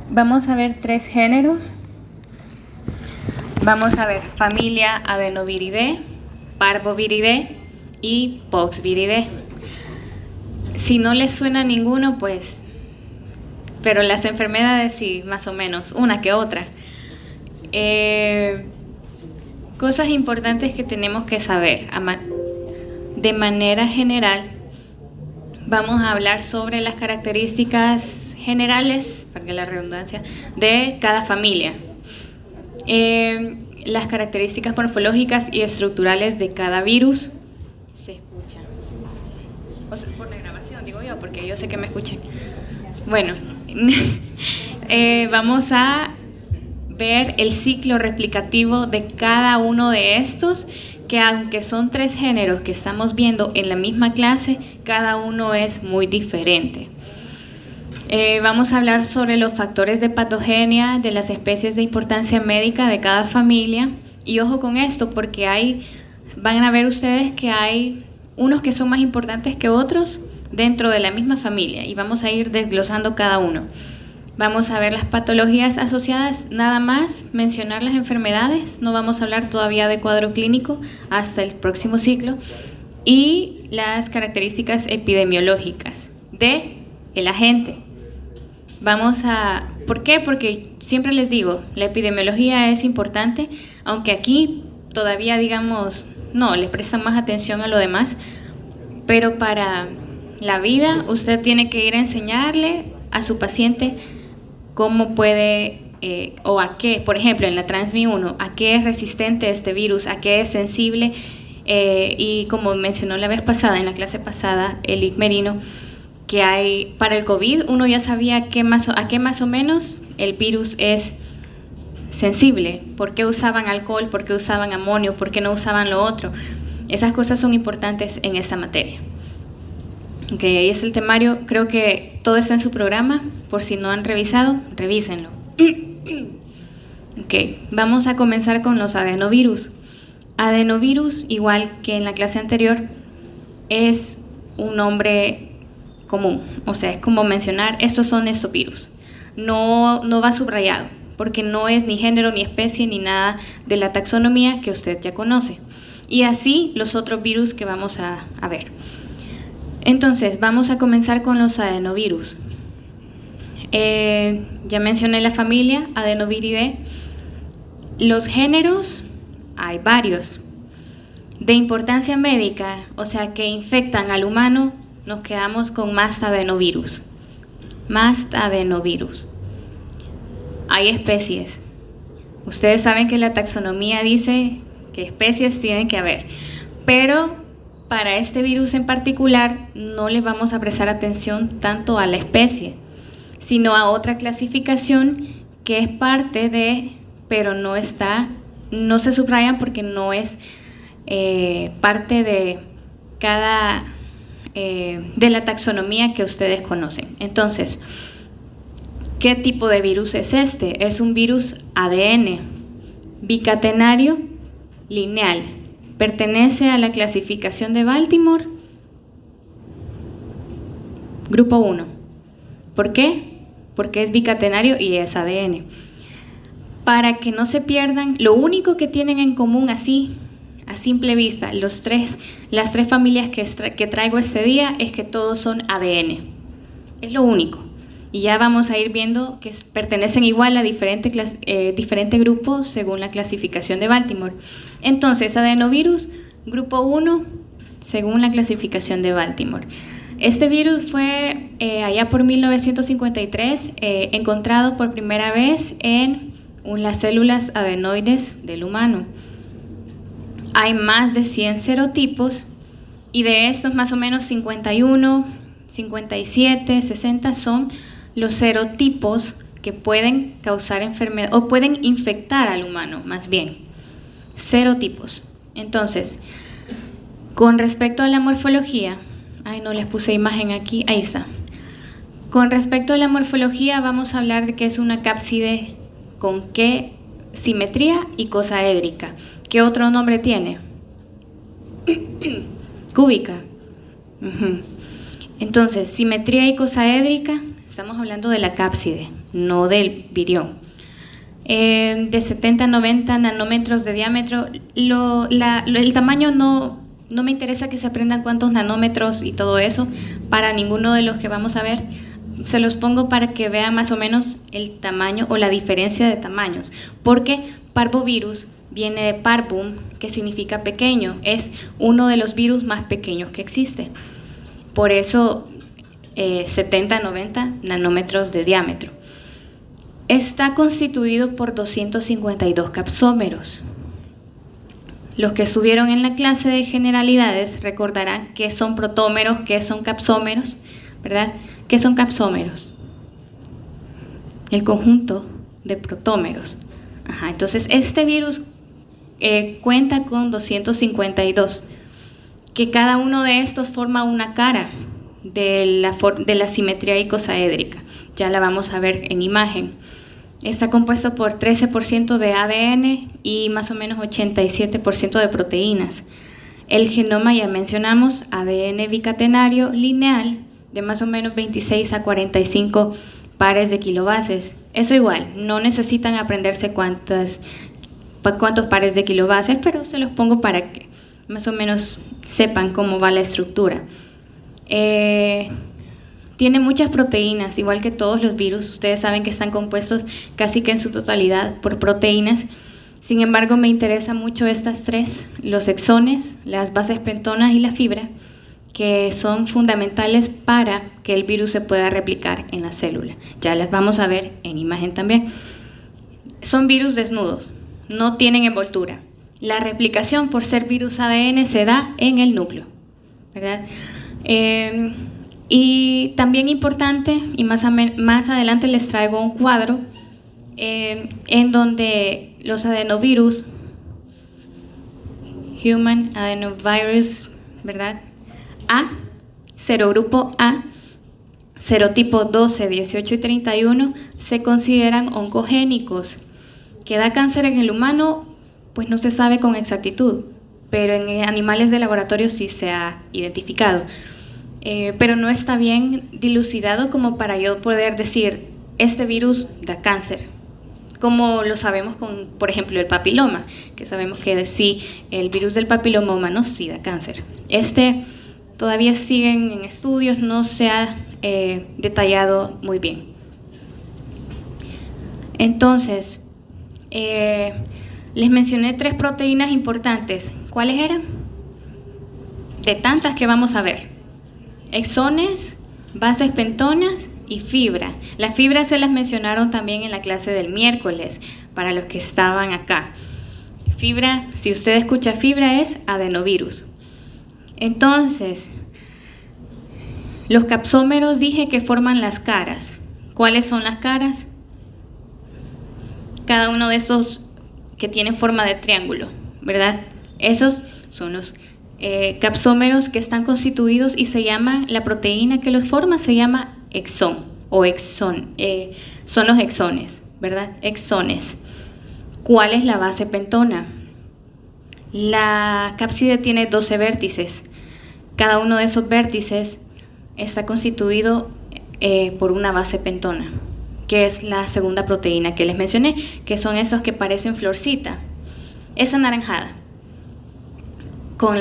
Vamos a ver 3 géneros. Vamos a ver familia Adenoviridae, Parvoviridae y Poxviridae. Si no les suena ninguno, pues, pero las enfermedades sí, más o menos, una que otra. Cosas importantes que tenemos que saber. De manera general, vamos a hablar sobre las características generales, para la redundancia, de cada familia. Las características morfológicas y estructurales de cada virus. ¿Se escucha? O sea, por la grabación, digo yo, porque yo sé que me escuchan. Bueno, vamos a ver el ciclo replicativo de cada uno de estos, que aunque son 3 géneros que estamos viendo en la misma clase, cada uno es muy diferente. Vamos a hablar sobre los factores de patogenia de las especies de importancia médica de cada familia. Y ojo con esto, porque van a ver ustedes que hay unos que son más importantes que otros dentro de la misma familia, y vamos a ir desglosando cada uno. Vamos a ver las patologías asociadas, nada más mencionar las enfermedades, no vamos a hablar todavía de cuadro clínico hasta el próximo ciclo, y las características epidemiológicas del agente. ¿Por qué? Porque siempre les digo, la epidemiología es importante, aunque aquí todavía digamos, no, le prestan más atención a lo demás, pero para la vida usted tiene que ir a enseñarle a su paciente cómo puede o a qué, por ejemplo en la TransMi1, a qué es resistente este virus, a qué es sensible, y como mencionó la vez pasada, en la clase pasada, el Merino, que hay para el COVID, uno ya sabía a qué más o menos el virus es sensible, por qué usaban alcohol, por qué usaban amonio, por qué no usaban lo otro. Esas cosas son importantes en esta materia. Ok, ahí es el temario, creo que todo está en su programa, por si no han revisado, revísenlo. Ok, vamos a comenzar con los adenovirus. Adenovirus, igual que en la clase anterior, es un nombre común, o sea, es como mencionar, estos son estos virus. No va subrayado, porque no es ni género, ni especie, ni nada de la taxonomía que usted ya conoce. Y así los otros virus que vamos a ver. Entonces, vamos a comenzar con los adenovirus. Ya mencioné la familia Adenoviridae. Los géneros, hay varios. De importancia médica, o sea, que infectan al humano, nos quedamos con Mastadenovirus. Mastadenovirus. Hay especies. Ustedes saben que la taxonomía dice que especies tienen que haber, pero para este virus en particular no le vamos a prestar atención tanto a la especie, sino a otra clasificación que es parte de, pero no se subrayan porque no es parte de cada de la taxonomía que ustedes conocen. Entonces, ¿qué tipo de virus es este? Es un virus ADN, bicatenario, lineal. Pertenece a la clasificación de Baltimore, grupo 1. ¿Por qué? Porque es bicatenario y es ADN. Para que no se pierdan, lo único que tienen en común así, a simple vista, las tres familias que traigo este día es que todos son ADN. Es lo único. Y ya vamos a ir viendo que pertenecen igual a diferente grupo según la clasificación de Baltimore. Entonces, adenovirus, grupo 1, según la clasificación de Baltimore. Este virus fue allá por 1953 encontrado por primera vez en las células adenoides del humano. Hay más de 100 serotipos y de estos más o menos 51, 57, 60 son los serotipos que pueden causar enfermedad o pueden infectar al humano, más bien. Serotipos. Entonces, con respecto a la morfología, no les puse imagen aquí, ahí está. Con respecto a la morfología vamos a hablar de que es una cápside con qué simetría y cosaédrica. ¿Qué otro nombre tiene? Cúbica. Entonces, simetría y cosaédrica Estamos hablando de la cápside, no del virión. De 70 a 90 nanómetros de diámetro. El tamaño no me interesa que se aprendan cuántos nanómetros y todo eso para ninguno de los que vamos a ver. Se los pongo para que vean más o menos el tamaño o la diferencia de tamaños, porque parvovirus viene de parvum, que significa pequeño, es uno de los virus más pequeños que existe. Por eso 70 a 90 nanómetros de diámetro. Está constituido por 252 capsómeros. Los que estuvieron en la clase de generalidades recordarán qué son protómeros, qué son capsómeros, ¿verdad? ¿Qué son capsómeros? El conjunto de protómeros. Entonces, este virus cuenta con 252, que cada uno de estos forma una cara de la simetría icosaédrica. Ya la vamos a ver en imagen. Está compuesto por 13% de ADN y más o menos 87% de proteínas. El genoma, ya mencionamos, ADN bicatenario lineal de más o menos 26 a 45 pares de kilobases. Eso igual, no necesitan aprenderse cuántos pares de kilobases, pero se los pongo para que más o menos sepan cómo va la estructura. Tiene muchas proteínas, igual que todos los virus. Ustedes saben que están compuestos casi que en su totalidad por proteínas. Sin embargo, me interesan mucho estas tres, los exones, las bases pentonas y la fibra, que son fundamentales para que el virus se pueda replicar en la célula. Ya las vamos a ver en imagen también. Son virus desnudos, no tienen envoltura. La replicación por ser virus ADN se da en el núcleo, ¿verdad? Y también importante, y más adelante les traigo un cuadro en donde los adenovirus, Human Adenovirus, ¿verdad? A, serogrupo A, serotipo 12, 18 y 31, se consideran oncogénicos. ¿Que da cáncer en el humano? Pues no se sabe con exactitud, pero en animales de laboratorio sí se ha identificado. Pero no está bien dilucidado como para yo poder decir, este virus da cáncer, como lo sabemos con, por ejemplo, el papiloma, que sabemos que sí, el virus del papiloma humano sí da cáncer. Todavía siguen en estudios, no se ha detallado muy bien. Entonces, les mencioné 3 proteínas importantes. ¿Cuáles eran? De tantas que vamos a ver. Exones, bases pentonas y fibra. Las fibras se las mencionaron también en la clase del miércoles, para los que estaban acá. Fibra, si usted escucha fibra, es adenovirus. Entonces, los capsómeros dije que forman las caras. ¿Cuáles son las caras? Cada uno de esos que tienen forma de triángulo, ¿verdad? Esos son los capsómeros que están constituidos y se llama, la proteína que los forma se llama exón o exón, son los exones, ¿verdad? Exones. ¿Cuál es la base pentona? La cápside tiene 12 vértices. Cada uno de esos vértices está constituido por una base pentona, que es la segunda proteína que les mencioné, que son esos que parecen florcita. Es anaranjada, con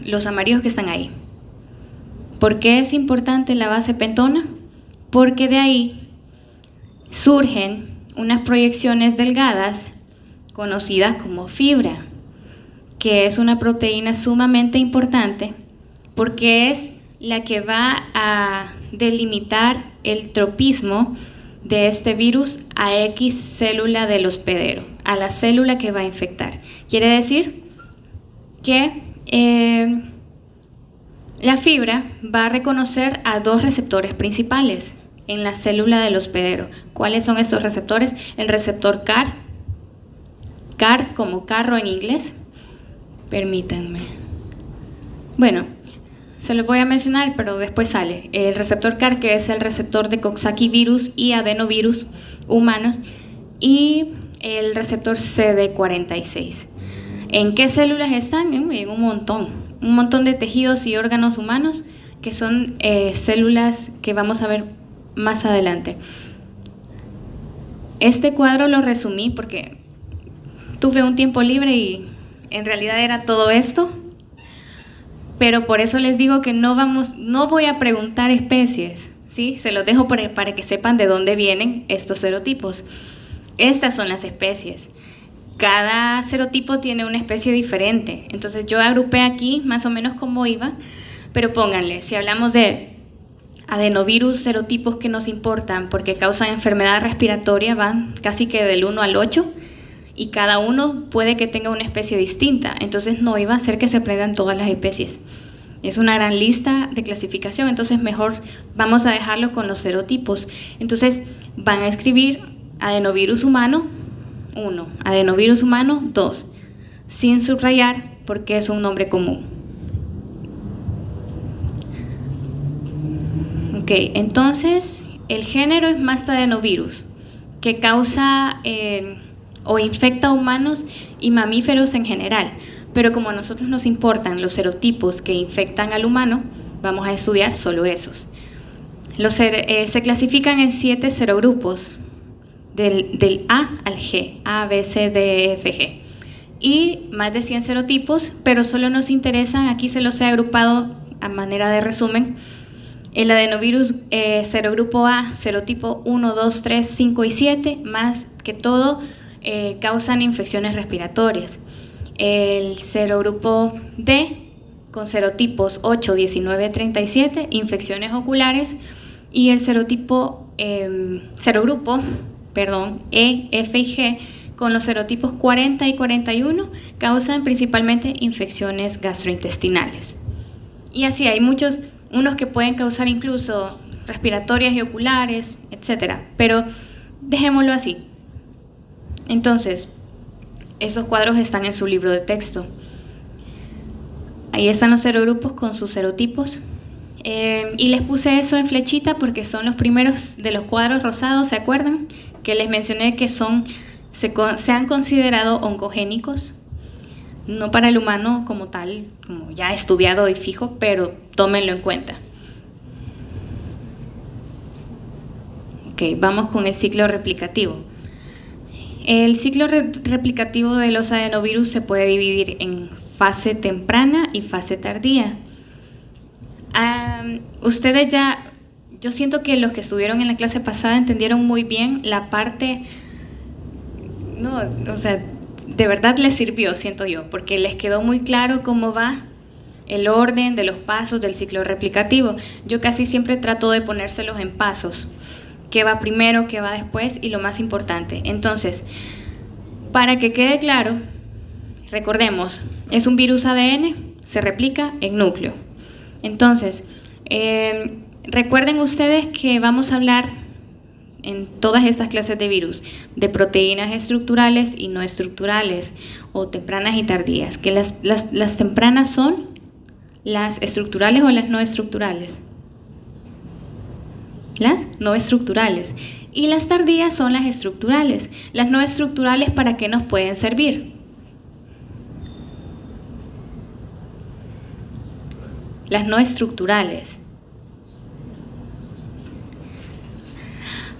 los amarillos que están ahí. ¿Por qué es importante la base pentona? Porque de ahí surgen unas proyecciones delgadas conocidas como fibra, que es una proteína sumamente importante porque es la que va a delimitar el tropismo de este virus a X célula del hospedero, a la célula que va a infectar. Quiere decir que la fibra va a reconocer a 2 receptores principales en la célula del hospedero. ¿Cuáles son estos receptores? El receptor CAR, CAR como carro en inglés. Permítanme. Bueno, se los voy a mencionar, pero después sale. El receptor CAR, que es el receptor de Coxsackie virus y adenovirus humanos, y el receptor CD46. ¿En qué células están? En un montón de tejidos y órganos humanos, que son células que vamos a ver más adelante. Este cuadro lo resumí porque tuve un tiempo libre y en realidad era todo esto, pero por eso les digo que no voy a preguntar especies, ¿sí? Se los dejo para que sepan de dónde vienen estos serotipos. Estas son las especies. Cada serotipo tiene una especie diferente, entonces yo agrupé aquí más o menos como iba, pero pónganle, si hablamos de adenovirus, serotipos que nos importan porque causan enfermedad respiratoria, van casi que del 1 al 8, y cada uno puede que tenga una especie distinta, entonces no iba a ser que se aprendan todas las especies. Es una gran lista de clasificación, entonces mejor vamos a dejarlo con los serotipos. Entonces van a escribir adenovirus humano 1, adenovirus humano 2, sin subrayar porque es un nombre común. Ok, entonces el género es mastadenovirus, que causa o infecta a humanos y mamíferos en general, pero como a nosotros nos importan los serotipos que infectan al humano, vamos a estudiar solo esos. Se clasifican en 7 serogrupos, del A al G, A, B, C, D, E, F, G, y más de 100 serotipos, pero solo nos interesan, aquí se los he agrupado a manera de resumen, el adenovirus serogrupo A, serotipo 1, 2, 3, 5 y 7, más que todo causan infecciones respiratorias. El serogrupo D, con serotipos 8, 19, 37, infecciones oculares, y el serogrupo E, F y G, con los serotipos 40 y 41, causan principalmente infecciones gastrointestinales. Y así hay muchos, unos que pueden causar incluso respiratorias y oculares, etc. Pero dejémoslo así. Entonces, esos cuadros están en su libro de texto. Ahí están los serogrupos con sus serotipos. Y les puse eso en flechita porque son los primeros de los cuadros rosados, ¿se acuerdan? Que les mencioné que se han considerado oncogénicos, no para el humano como tal, como ya estudiado y fijo, pero tómenlo en cuenta. Ok, vamos con el ciclo replicativo. El ciclo replicativo de los adenovirus se puede dividir en fase temprana y fase tardía. Ustedes ya, yo siento que los que estuvieron en la clase pasada entendieron muy bien la parte, no, o sea, de verdad les sirvió, siento yo, porque les quedó muy claro cómo va el orden de los pasos del ciclo replicativo. Yo casi siempre trato de ponérselos en pasos, qué va primero, qué va después y lo más importante. Entonces, para que quede claro, recordemos, es un virus ADN, se replica en núcleo. Entonces, recuerden ustedes que vamos a hablar en todas estas clases de virus de proteínas estructurales y no estructurales, o tempranas y tardías, que las tempranas son las estructurales o las no estructurales. Las no estructurales. Y las tardías son las estructurales. Las no estructurales, ¿para qué nos pueden servir? Las no estructurales.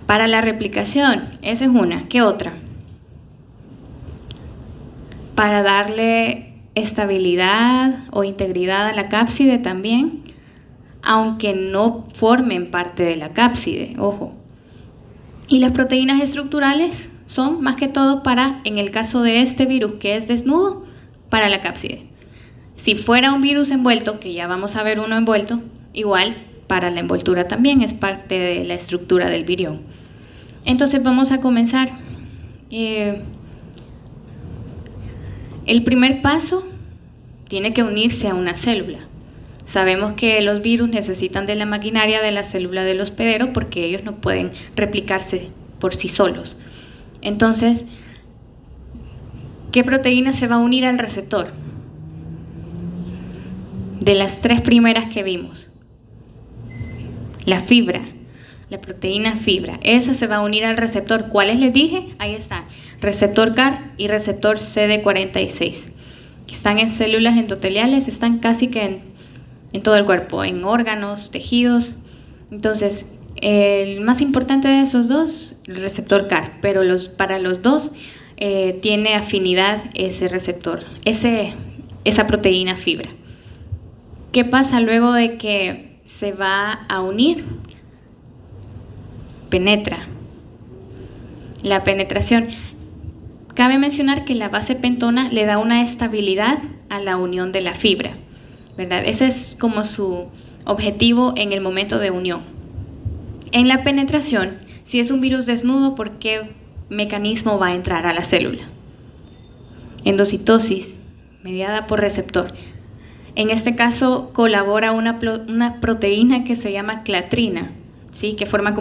Para la replicación, esa es una. ¿Qué otra? Para darle estabilidad o integridad a la cápside también, aunque no formen parte de la cápside, ojo. Y las proteínas estructurales son más que todo para, en el caso de este virus que es desnudo, para la cápside. Si fuera un virus envuelto, que ya vamos a ver uno envuelto, igual para la envoltura también es parte de la estructura del virión. Entonces vamos a comenzar. El primer paso tiene que unirse a una célula. Sabemos que los virus necesitan de la maquinaria de la célula del hospedero porque ellos no pueden replicarse por sí solos. Entonces, ¿qué proteína se va a unir al receptor? De las 3 primeras que vimos. La fibra, la proteína fibra. Esa se va a unir al receptor. ¿Cuáles les dije? Ahí está. Receptor CAR y receptor CD46. Que están en células endoteliales, están casi que en todo el cuerpo, en órganos, tejidos. Entonces, El más importante de esos dos, el receptor CAR, pero para los dos tiene afinidad ese receptor, esa proteína fibra. ¿Qué pasa luego de que se va a unir? Penetra. La penetración. Cabe mencionar que la base pentona le da una estabilidad a la unión de la fibra, ¿verdad? Ese es como su objetivo en el momento de unión. En la penetración, si es un virus desnudo, ¿por qué mecanismo va a entrar a la célula? Endocitosis, mediada por receptor. En este caso colabora una proteína que se llama clatrina, ¿sí? Que forma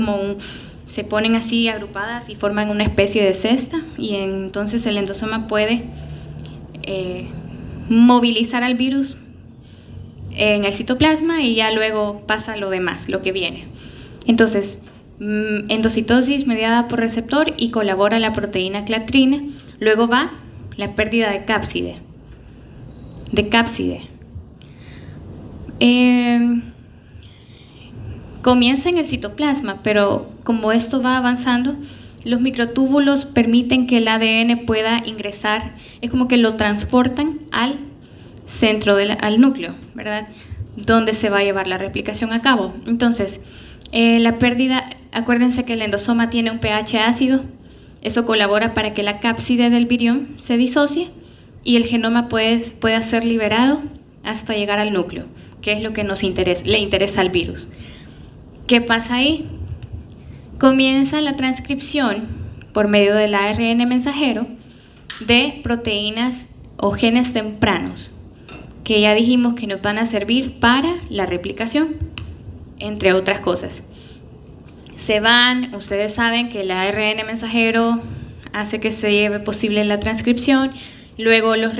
se ponen así agrupadas y forman una especie de cesta, y entonces el endosoma puede movilizar al virus en el citoplasma y ya luego pasa lo demás, lo que viene. Entonces, endocitosis mediada por receptor y colabora la proteína clatrina. Luego va la pérdida de cápside. Comienza en el citoplasma, pero como esto va avanzando, los microtúbulos permiten que el ADN pueda ingresar, es como que lo transportan al centro, al núcleo, ¿verdad? Donde se va a llevar la replicación a cabo. Entonces, la pérdida, acuérdense que el endosoma tiene un pH ácido, eso colabora para que la cápside del virión se disocie y el genoma pueda ser liberado hasta llegar al núcleo, que es lo que le interesa al virus. ¿Qué pasa ahí? Comienza la transcripción por medio del ARN mensajero de proteínas o genes tempranos, que ya dijimos que nos van a servir para la replicación, entre otras cosas. Ustedes saben que el ARN mensajero hace que se lleve posible la transcripción, luego los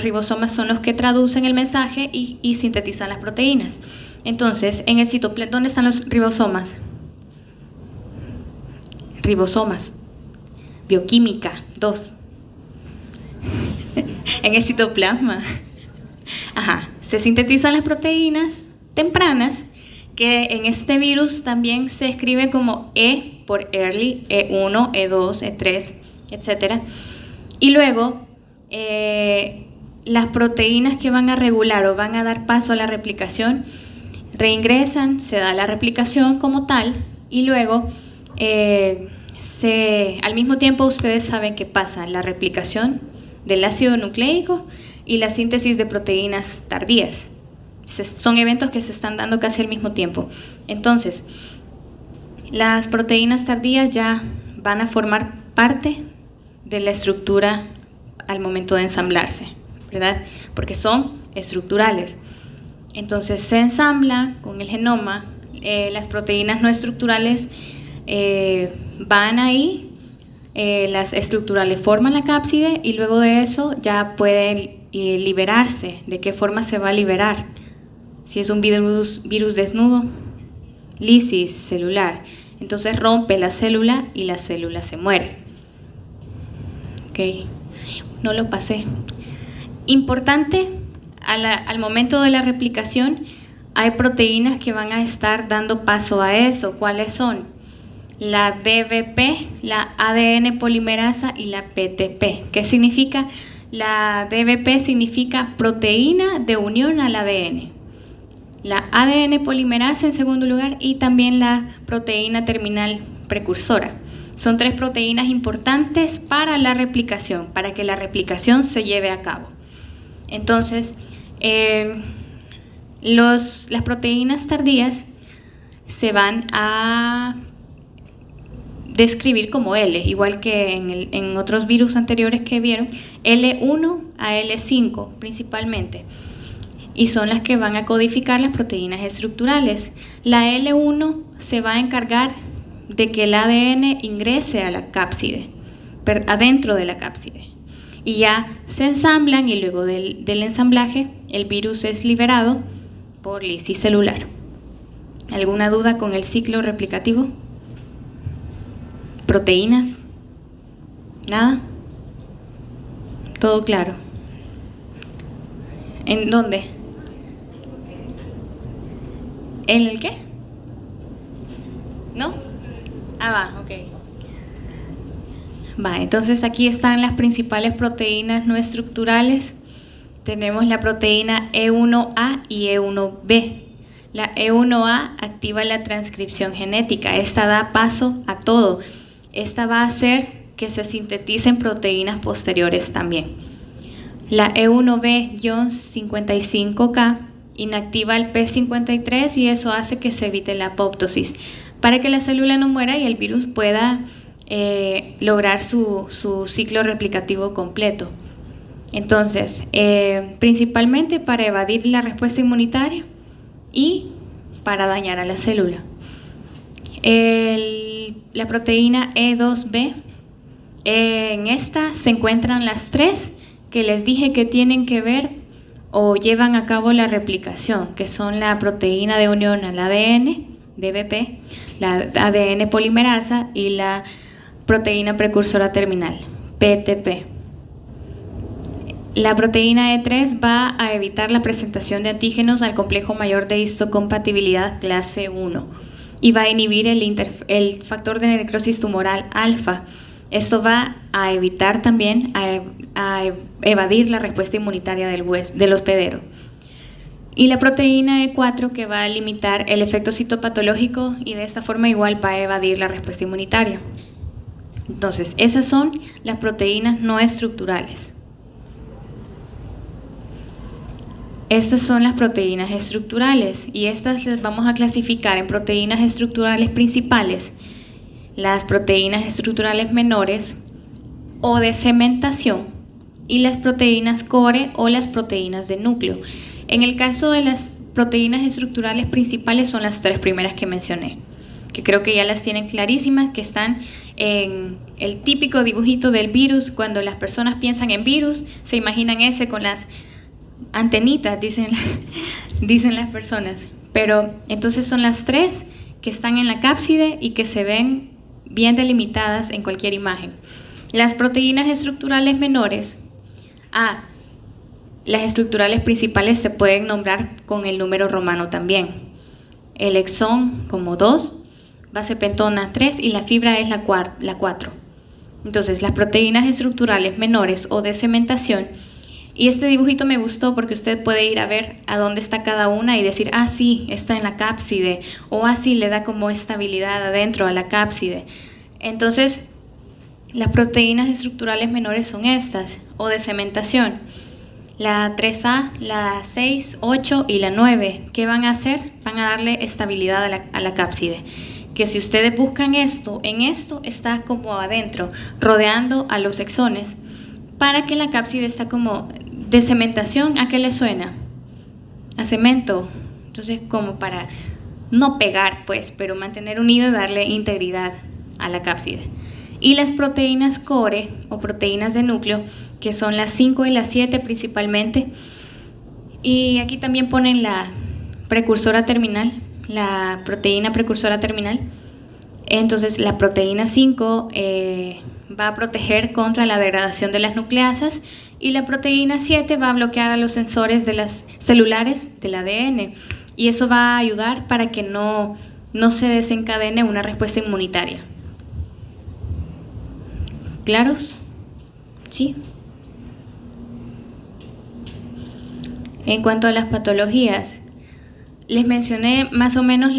ribosomas son los que traducen el mensaje y sintetizan las proteínas. Entonces, en el citoplasma, ¿dónde están los ribosomas? Ribosomas, bioquímica, 2. En el citoplasma. Ajá, se sintetizan las proteínas tempranas, que en este virus también se escribe como E por early, E1, E2, E3, etc. Y luego, las proteínas que van a regular o van a dar paso a la replicación reingresan, se da la replicación como tal, y luego al mismo tiempo ustedes saben que pasa la replicación del ácido nucleico y la síntesis de proteínas tardías. Son eventos que se están dando casi al mismo tiempo. Entonces, las proteínas tardías ya van a formar parte de la estructura al momento de ensamblarse, ¿verdad? Porque son estructurales. Entonces se ensambla con el genoma, las proteínas no estructurales van ahí, las estructurales forman la cápside y luego de eso ya pueden liberarse. ¿De qué forma se va a liberar? Si es un virus desnudo, lisis celular, entonces rompe la célula y la célula se muere. Ok, no lo pasé. Importante. Al momento de la replicación hay proteínas que van a estar dando paso a eso. ¿Cuáles son? La DBP, la ADN polimerasa y la PTP. ¿Qué significa? La DBP significa proteína de unión al ADN. La ADN polimerasa en segundo lugar y también la proteína terminal precursora. Son 3 proteínas importantes para la replicación, para que la replicación se lleve a cabo. Entonces, las proteínas tardías se van a describir como L, igual que en otros virus anteriores que vieron, L1 a L5 principalmente, y son las que van a codificar las proteínas estructurales. La L1 se va a encargar de que el ADN ingrese a la cápside, adentro de la cápside. Y ya se ensamblan y luego del ensamblaje el virus es liberado por lisis celular. ¿Alguna duda con el ciclo replicativo? ¿Proteínas? ¿Nada? ¿Todo claro? ¿En dónde? ¿En el qué? Ok. Va, entonces aquí están las principales proteínas no estructurales. Tenemos la proteína E1A y E1B. La E1A activa la transcripción genética. Esta da paso a todo. Esta va a hacer que se sinteticen proteínas posteriores también. La E1B-55K inactiva el P53 y eso hace que se evite la apoptosis, para que la célula no muera y el virus pueda lograr su ciclo replicativo completo. Entonces, principalmente para evadir la respuesta inmunitaria y para dañar a la célula. La proteína E2B, en esta se encuentran las tres que les dije que tienen que ver o llevan a cabo la replicación, que son la proteína de unión al ADN, DBP, la ADN polimerasa y la proteína precursora terminal, PTP. La proteína E3 va a evitar la presentación de antígenos al complejo mayor de histocompatibilidad clase 1 y va a inhibir el factor de necrosis tumoral alfa. Esto va a evitar también, a evadir la respuesta inmunitaria del hospedero. Y la proteína E4 que va a limitar el efecto citopatológico y de esta forma igual va a evadir la respuesta inmunitaria. Entonces, esas son las proteínas no estructurales. Estas son las proteínas estructurales y estas las vamos a clasificar en proteínas estructurales principales, las proteínas estructurales menores o de cementación y las proteínas core o las proteínas de núcleo. En el caso de las proteínas estructurales principales son las tres primeras que mencioné, que creo que ya las tienen clarísimas, que están en el típico dibujito del virus. Cuando las personas piensan en virus, se imaginan ese con las antenitas, dicen las personas. Pero entonces son las tres que están en la cápside y que se ven bien delimitadas en cualquier imagen. Las proteínas estructurales menores, las estructurales principales se pueden nombrar con el número romano también. El exón como 2, base pentona 3 y la fibra es la 4. Entonces, las proteínas estructurales menores o de cementación, y este dibujito me gustó porque usted puede ir a ver a dónde está cada una y decir, sí, está en la cápside, o sí, le da como estabilidad adentro a la cápside. Entonces, las proteínas estructurales menores son estas, o de cementación. La 3A, la 6, 8 y la 9, ¿qué van a hacer? Van a darle estabilidad a la cápside. Que si ustedes buscan esto, en esto está como adentro, rodeando a los exones, para que la cápside está como de cementación. ¿A qué le suena? A cemento. Entonces, como para no pegar, pues, pero mantener unida y darle integridad a la cápside. Y las proteínas core o proteínas de núcleo, que son las 5 y las 7 principalmente. Y aquí también ponen la precursora terminal, la proteína precursora terminal. Entonces, la proteína 5 va a proteger contra la degradación de las nucleasas y la proteína 7 va a bloquear a los sensores de las celulares del ADN y eso va a ayudar para que no se desencadene una respuesta inmunitaria. ¿Claros? ¿Sí? En cuanto a las patologías, les mencioné más o menos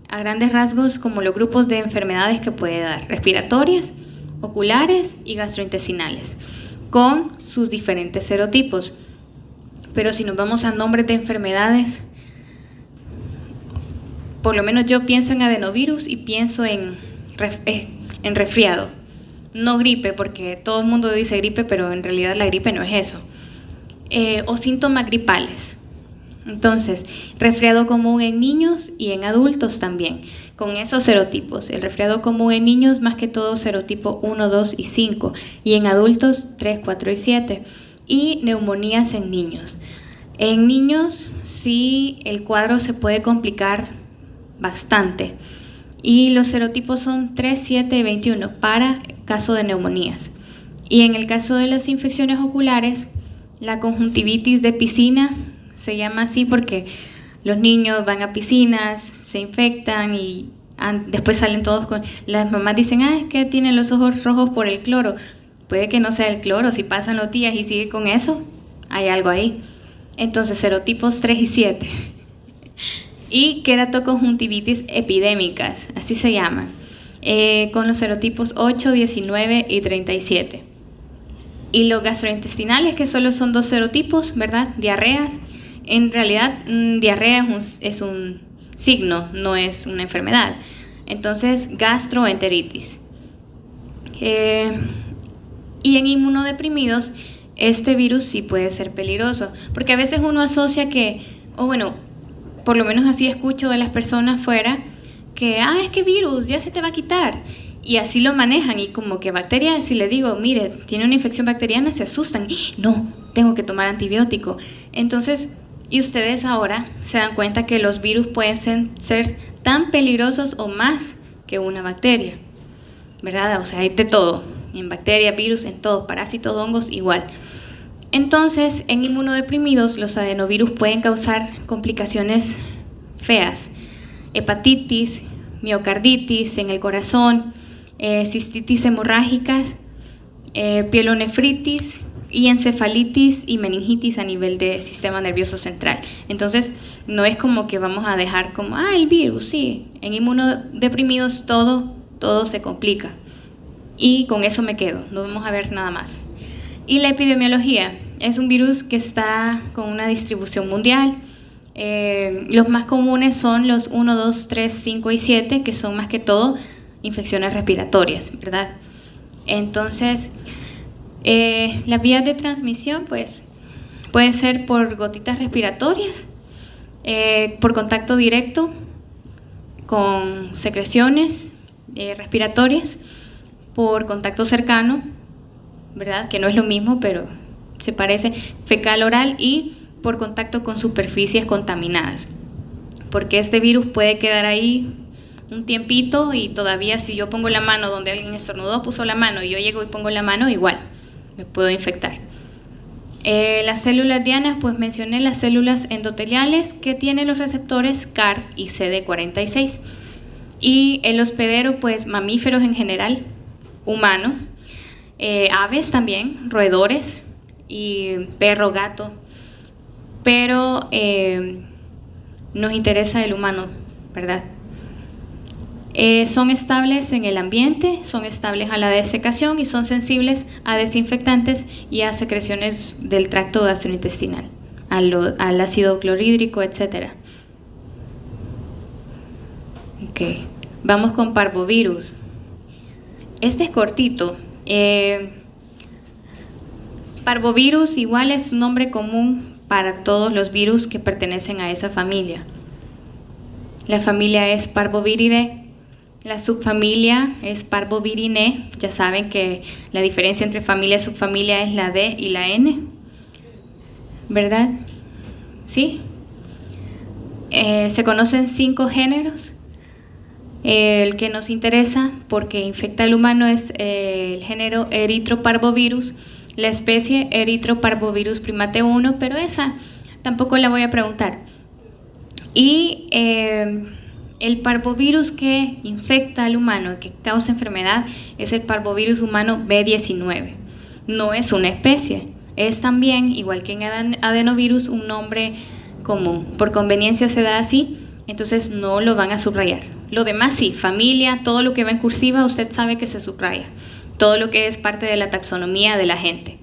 a grandes rasgos como los grupos de enfermedades que puede dar, respiratorias, oculares y gastrointestinales, con sus diferentes serotipos. Pero si nos vamos a nombres de enfermedades, por lo menos yo pienso en adenovirus y pienso en resfriado. No gripe, porque todo el mundo dice gripe, pero en realidad la gripe no es eso. O síntomas gripales. Entonces, resfriado común en niños y en adultos también, con esos serotipos. El resfriado común en niños, más que todo serotipo 1, 2 y 5, y en adultos 3, 4 y 7. Y neumonías en niños. En niños sí el cuadro se puede complicar bastante. Y los serotipos son 3, 7 y 21 para caso de neumonías. Y en el caso de las infecciones oculares, la conjuntivitis de piscina se llama así porque los niños van a piscinas, se infectan y Después salen todos con... Las mamás dicen, es que tiene los ojos rojos por el cloro. Puede que no sea el cloro, si pasan los días y sigue con eso, hay algo ahí. Entonces, serotipos 3 y 7. Y queratoconjuntivitis epidémicas, así se llaman, con los serotipos 8, 19 y 37. Y los gastrointestinales, que solo son 2 serotipos, ¿verdad? Diarreas. En realidad, diarrea es un signo, no es una enfermedad. Entonces, gastroenteritis. Y en inmunodeprimidos, este virus sí puede ser peligroso, porque a veces uno asocia que, por lo menos así escucho de las personas fuera, que, es que virus, ya se te va a quitar. Y así lo manejan, y como que bacterias, si le digo, mire, tiene una infección bacteriana, se asustan. No, tengo que tomar antibiótico. Entonces, y ustedes ahora se dan cuenta que los virus pueden ser tan peligrosos o más que una bacteria, ¿verdad? O sea, hay de todo, en bacterias, virus, en todo, parásitos, hongos, igual. Entonces, en inmunodeprimidos, los adenovirus pueden causar complicaciones feas, hepatitis, miocarditis en el corazón, cistitis hemorrágicas, pielonefritis y encefalitis y meningitis a nivel del sistema nervioso central. Entonces, no es como que vamos a dejar como, el virus, sí. En inmunodeprimidos todo se complica. Y con eso me quedo, no vamos a ver nada más. Y la epidemiología es un virus que está con una distribución mundial. Los más comunes son los 1, 2, 3, 5 y 7, que son más que todo infecciones respiratorias, ¿verdad? Entonces, las vías de transmisión, pues, puede ser por gotitas respiratorias, por contacto directo con secreciones respiratorias, por contacto cercano, ¿verdad? Que no es lo mismo, pero se parece, fecal oral, y por contacto con superficies contaminadas, porque este virus puede quedar ahí un tiempito y todavía si yo pongo la mano donde alguien estornudó, puso la mano y yo llego y pongo la mano, igual me puedo infectar. Las células dianas, pues mencioné las células endoteliales que tienen los receptores CAR y CD46. Y el hospedero, pues mamíferos en general, humanos, aves también, roedores y perro, gato, pero nos interesa el humano, ¿verdad? Son estables en el ambiente, son estables a la desecación y son sensibles a desinfectantes y a secreciones del tracto gastrointestinal, al ácido clorhídrico, etc. Ok, vamos con parvovirus. Este es cortito. Parvovirus igual es un nombre común para todos los virus que pertenecen a esa familia. La familia es Parvoviridae. La subfamilia es Parvovirinae. Ya saben que la diferencia entre familia y subfamilia es la D y la N, ¿verdad? ¿Sí? Se conocen 5 géneros. El que nos interesa porque infecta al humano es el género Erythroparvovirus, la especie Erythroparvovirus primate 1, pero esa tampoco la voy a preguntar. Y el parvovirus que infecta al humano, que causa enfermedad, es el parvovirus humano B19. No es una especie, es también, igual que en adenovirus, un nombre común. Por conveniencia se da así, entonces no lo van a subrayar. Lo demás sí, familia, todo lo que va en cursiva, usted sabe que se subraya. Todo lo que es parte de la taxonomía de la gente.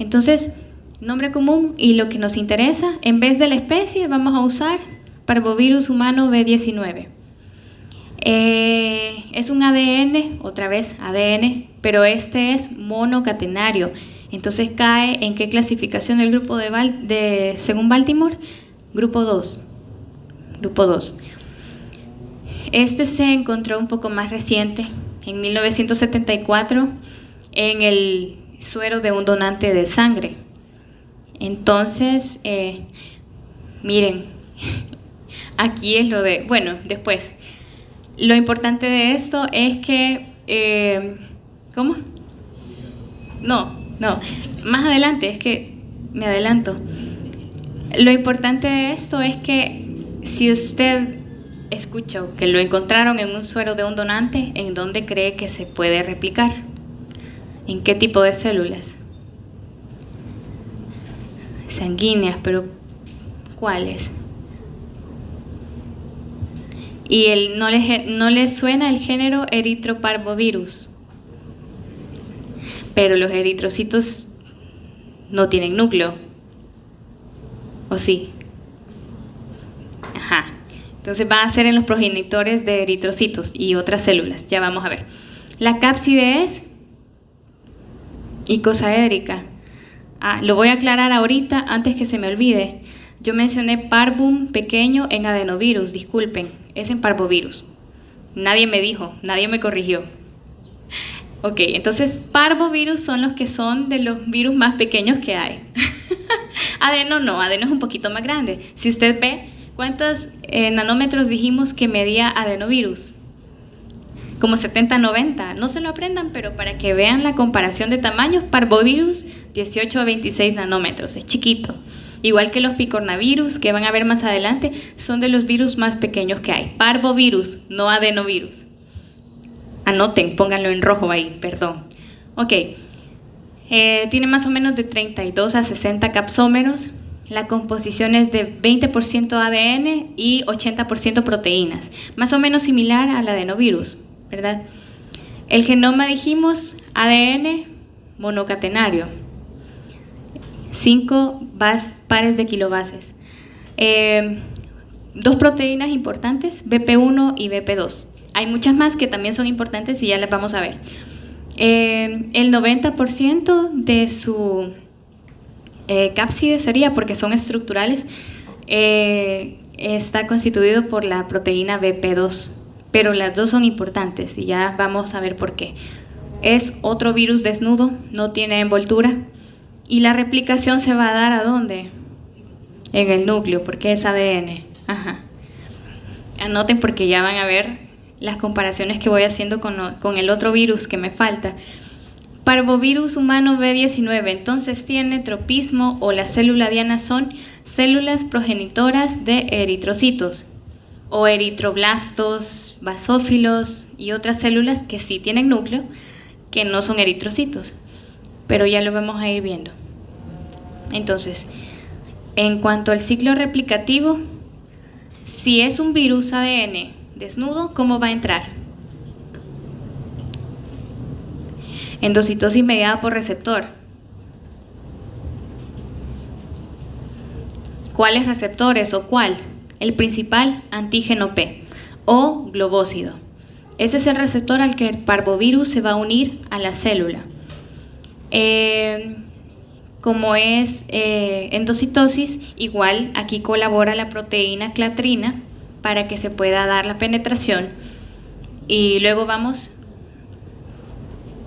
Entonces, nombre común, y lo que nos interesa, en vez de la especie, vamos a usar parvovirus humano B19. Es un ADN, otra vez ADN, pero este es monocatenario. Entonces cae en qué clasificación del grupo según Baltimore, grupo 2. Grupo 2. Este se encontró un poco más reciente, en 1974, en el suero de un donante de sangre. Entonces, miren, aquí es lo de, bueno, después. Lo importante de esto es que, ¿cómo? No, más adelante, es que me adelanto. Lo importante de esto es que si usted escuchó que lo encontraron en un suero de un donante, ¿en dónde cree que se puede replicar? ¿En qué tipo de células? Sanguíneas, pero ¿cuáles? Y no les suena el género Erythroparvovirus. Pero los eritrocitos no tienen núcleo. ¿O sí? Ajá. Entonces va a ser en los progenitores de eritrocitos y otras células. Ya vamos a ver. La cápside es icosaédrica. Lo voy a aclarar ahorita antes que se me olvide. Yo mencioné parvum pequeño en adenovirus, disculpen, es en parvovirus. Nadie me dijo, nadie me corrigió. Ok, entonces parvovirus son los que son de los virus más pequeños que hay. Adeno no, adeno es un poquito más grande. Si usted ve, ¿cuántos nanómetros dijimos que medía adenovirus? Como 70-90. No se lo aprendan, pero para que vean la comparación de tamaños, parvovirus 18 a 26 nanómetros, es chiquito. Igual que los picornavirus, que van a ver más adelante, son de los virus más pequeños que hay. Parvovirus, no adenovirus. Anoten, pónganlo en rojo ahí, perdón. Ok, tiene más o menos de 32 a 60 capsómeros. La composición es de 20% ADN y 80% proteínas, más o menos similar al adenovirus, ¿verdad? El genoma dijimos ADN monocatenario, 5 pares de kilobases. Dos proteínas importantes, BP1 y BP2. Hay muchas más que también son importantes y ya las vamos a ver. El 90% de su cápside sería, porque son estructurales, está constituido por la proteína BP2, pero las dos son importantes y ya vamos a ver por qué. Es otro virus desnudo, no tiene envoltura y la replicación se va a dar ¿a dónde? En el núcleo, porque es ADN. Ajá. Anoten porque ya van a ver las comparaciones que voy haciendo con el otro virus que me falta. Parvovirus humano B19, entonces tiene tropismo o la célula diana son células progenitoras de eritrocitos o eritroblastos, basófilos y otras células que sí tienen núcleo, que no son eritrocitos, pero ya lo vamos a ir viendo. Entonces, en cuanto al ciclo replicativo, si es un virus ADN desnudo, ¿cómo va a entrar? Endocitosis mediada por receptor. ¿Cuáles receptores o cuál? El principal, antígeno P o globócido. Ese es el receptor al que el parvovirus se va a unir a la célula. Como es endocitosis, igual aquí colabora la proteína clatrina para que se pueda dar la penetración. Y luego vamos.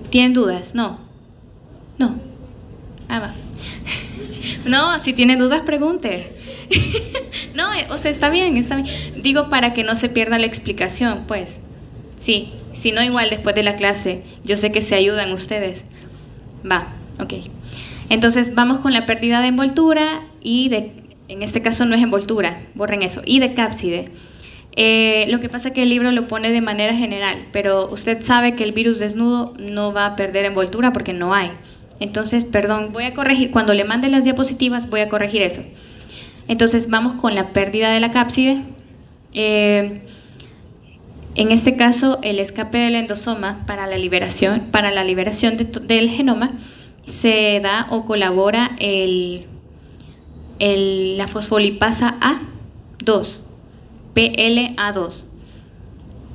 ¿Tienen dudas? No. No. Va. No, si tienen dudas, pregunte. No, o sea, está bien. Digo, para que no se pierda la explicación, pues. Sí, si no, igual después de la clase, yo sé que se ayudan ustedes. Va, ok. Entonces, vamos con la pérdida de envoltura y en este caso no es envoltura, borren eso, y de cápside. Lo que pasa es que el libro lo pone de manera general, pero usted sabe que el virus desnudo no va a perder envoltura porque no hay. Entonces, perdón, voy a corregir, cuando le mande las diapositivas voy a corregir eso. Entonces, vamos con la pérdida de la cápside. En este caso, el escape del endosoma para la liberación del genoma se da o colabora la fosfolipasa A2, PLA2,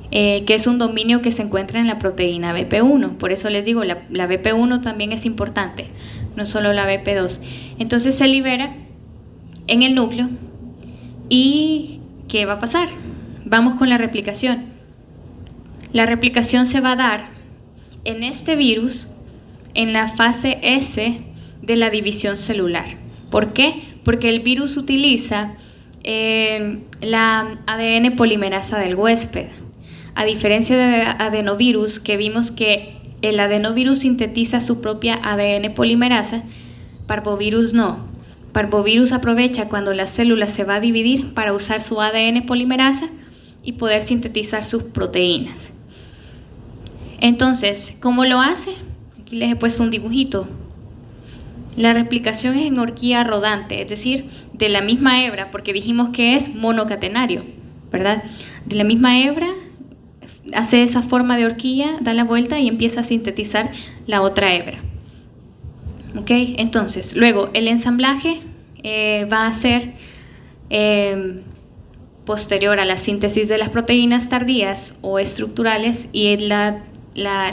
que es un dominio que se encuentra en la proteína BP1. Por eso les digo, la BP1 también es importante, no solo la BP2. Entonces se libera en el núcleo. ¿Y qué va a pasar? Vamos con la replicación. La replicación se va a dar en este virus en la fase S de la división celular. ¿Por qué? Porque el virus utiliza la ADN polimerasa del huésped. A diferencia de adenovirus, que vimos que el adenovirus sintetiza su propia ADN polimerasa, parvovirus no. Parvovirus aprovecha cuando la célula se va a dividir para usar su ADN polimerasa y poder sintetizar sus proteínas. Entonces, ¿cómo lo hace? Aquí les he puesto un dibujito. La replicación es en horquilla rodante, es decir, de la misma hebra, porque dijimos que es monocatenario, ¿verdad? De la misma hebra hace esa forma de horquilla, da la vuelta y empieza a sintetizar la otra hebra. ¿Ok? Entonces, luego el ensamblaje va a ser posterior a la síntesis de las proteínas tardías o estructurales y la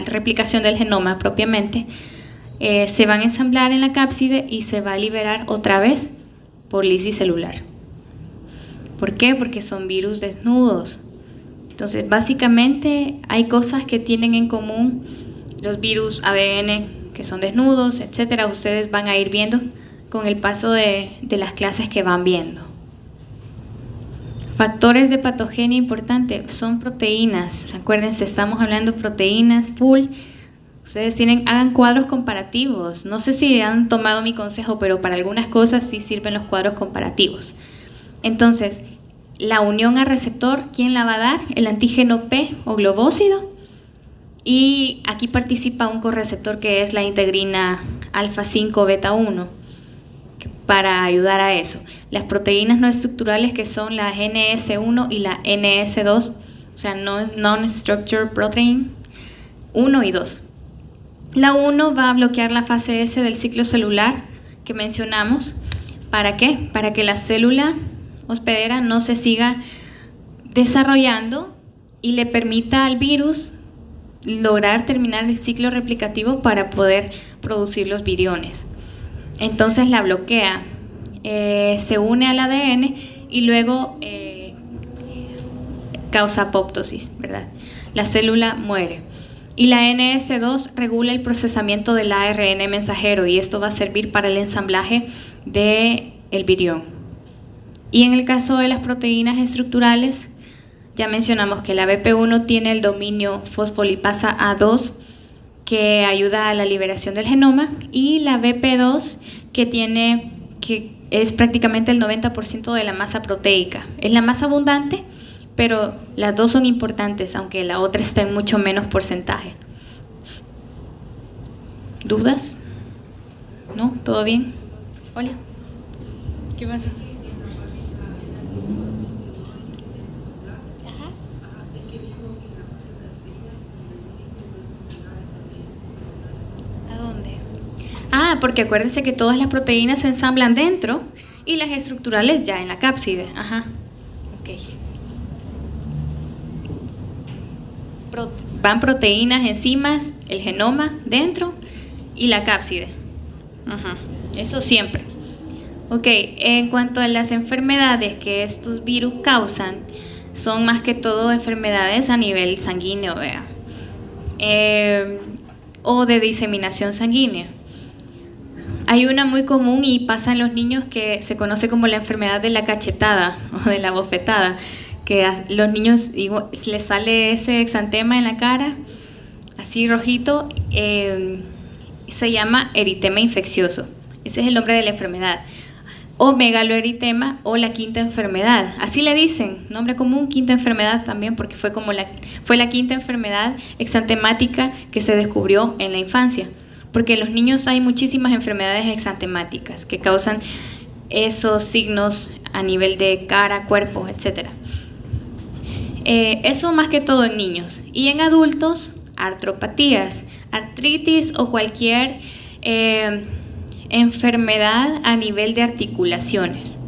replicación del genoma propiamente. Se van a ensamblar en la cápside y se va a liberar otra vez por lisis celular. ¿Por qué? Porque son virus desnudos. Entonces, básicamente hay cosas que tienen en común los virus ADN que son desnudos, etcétera. Ustedes van a ir viendo con el paso de las clases que van viendo. Factores de patogenia importante son proteínas. Acuérdense, estamos hablando de proteínas full. Ustedes hagan cuadros comparativos. No sé si han tomado mi consejo, pero para algunas cosas sí sirven los cuadros comparativos. Entonces, la unión a receptor, ¿quién la va a dar? El antígeno P o globócido. Y aquí participa un correceptor que es la integrina alfa 5 beta 1 para ayudar a eso. Las proteínas no estructurales que son la NS1 y la NS2, o sea, non-structured protein 1 y 2. La 1 va a bloquear la fase S del ciclo celular que mencionamos. ¿Para qué? Para que la célula hospedera no se siga desarrollando y le permita al virus lograr terminar el ciclo replicativo para poder producir los viriones. Entonces la bloquea, se une al ADN y luego causa apoptosis, ¿verdad? La célula muere. Y la NS2 regula el procesamiento del ARN mensajero y esto va a servir para el ensamblaje del virión. Y en el caso de las proteínas estructurales, ya mencionamos que la BP1 tiene el dominio fosfolipasa A2 que ayuda a la liberación del genoma y la BP2 que es prácticamente el 90% de la masa proteica. Es la más abundante, pero las dos son importantes, aunque la otra está en mucho menos porcentaje. ¿Dudas? ¿No? ¿Todo bien? Hola. ¿Qué pasa? Porque acuérdense que todas las proteínas se ensamblan dentro y las estructurales ya en la cápside. Ajá. Okay. Van proteínas, enzimas, el genoma dentro y la cápside. Ajá. Eso siempre. Ok, en cuanto a las enfermedades que estos virus causan, son más que todo enfermedades a nivel sanguíneo, o de diseminación sanguínea. Hay una muy común y pasa en los niños que se conoce como la enfermedad de la cachetada o de la bofetada, que a los niños les sale ese exantema en la cara, así rojito, se llama eritema infeccioso. Ese es el nombre de la enfermedad. O megaloeritema o la quinta enfermedad. Así le dicen, nombre común, quinta enfermedad también, porque fue la quinta enfermedad exantemática que se descubrió en la infancia. Porque en los niños hay muchísimas enfermedades exantemáticas que causan esos signos a nivel de cara, cuerpo, etc. Eso más que todo en niños. Y en adultos, artropatías, artritis o cualquier enfermedad a nivel de articulaciones.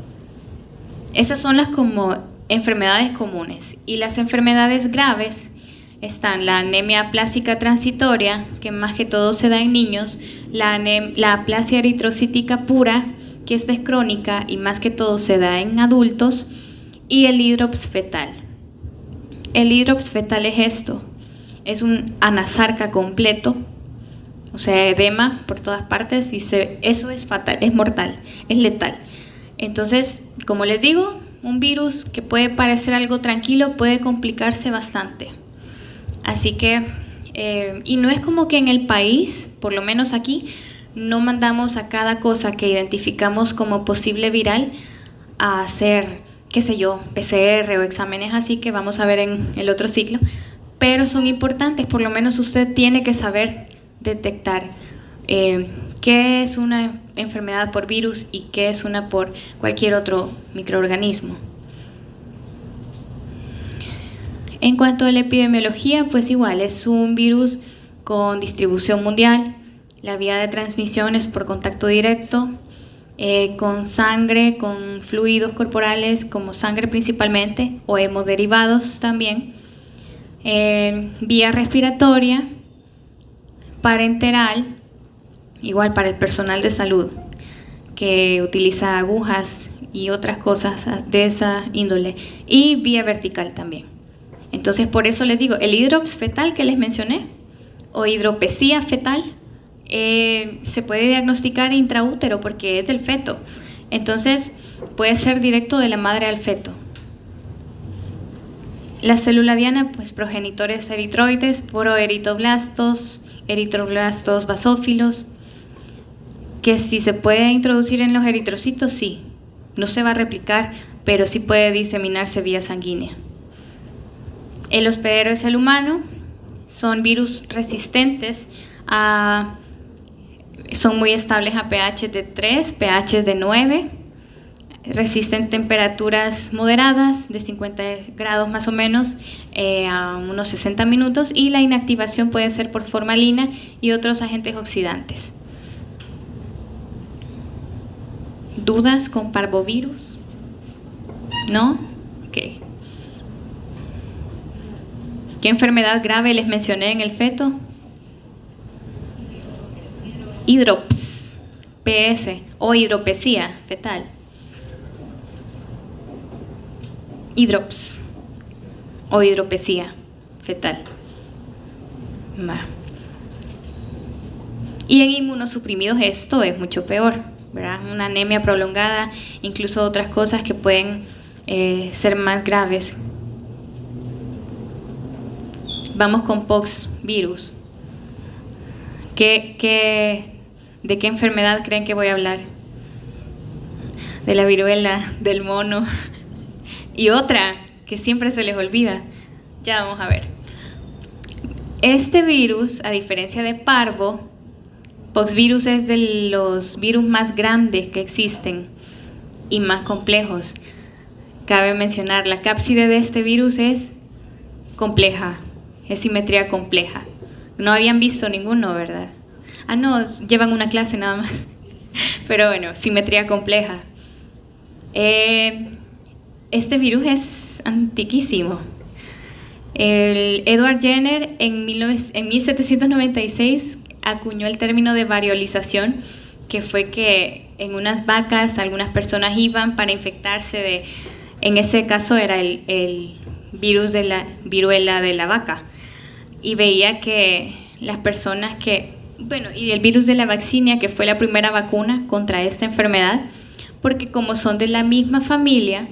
Esas son las como enfermedades comunes. Y las enfermedades graves están la anemia aplásica transitoria, que más que todo se da en niños, la aplasia eritrocítica pura, que esta es crónica y más que todo se da en adultos, y el hidrops fetal. El hidrops fetal es esto, es un anasarca completo, o sea, edema por todas partes y eso es fatal, es mortal, es letal. Entonces, como les digo, un virus que puede parecer algo tranquilo puede complicarse bastante. Así que, y no es como que en el país, por lo menos aquí, no mandamos a cada cosa que identificamos como posible viral a hacer qué sé yo, PCR o exámenes así que vamos a ver en el otro ciclo, pero son importantes, por lo menos usted tiene que saber detectar qué es una enfermedad por virus y qué es una por cualquier otro microorganismo. En cuanto a la epidemiología, pues igual, es un virus con distribución mundial, la vía de transmisión es por contacto directo, con sangre, con fluidos corporales como sangre principalmente, o hemoderivados también, vía respiratoria, parenteral, igual para el personal de salud, que utiliza agujas y otras cosas de esa índole, y vía vertical también. Entonces, por eso les digo, el hidrops fetal que les mencioné, o hidropesía fetal, se puede diagnosticar intraútero porque es del feto. Entonces, puede ser directo de la madre al feto. La célula diana, pues progenitores eritroides, poroeritoblastos, eritroblastos basófilos, que si se puede introducir en los eritrocitos, sí. No se va a replicar, pero sí puede diseminarse vía sanguínea. El hospedero es el humano, son virus resistentes son muy estables a pH de 3, pH de 9, resisten temperaturas moderadas de 50 grados más o menos a unos 60 minutos, y la inactivación puede ser por formalina y otros agentes oxidantes. ¿Dudas con parvovirus? ¿No? Ok. ¿Qué enfermedad grave les mencioné en el feto? Hidrops, PS, o hidropesía fetal. Hidrops, o hidropesía fetal. Y en inmunosuprimidos esto es mucho peor, ¿verdad? Una anemia prolongada, incluso otras cosas que pueden ser más graves. Vamos con pox virus. ¿De qué enfermedad creen que voy a hablar? De la viruela, del mono y otra que siempre se les olvida. Ya vamos a ver. Este virus, a diferencia de parvo, poxvirus es de los virus más grandes que existen y más complejos. Cabe mencionar, la cápside de este virus es compleja, es simetría compleja. No habían visto ninguno, ¿verdad? Ah, no, llevan una clase nada más. Pero bueno, simetría compleja. Este virus es antiquísimo. El Edward Jenner en 1796 acuñó el término de variolización, que fue que en unas vacas algunas personas iban para infectarse en ese caso era el virus de la viruela de la vaca. Y veía que las personas y el virus de la vaccinia, que fue la primera vacuna contra esta enfermedad, porque como son de la misma familia,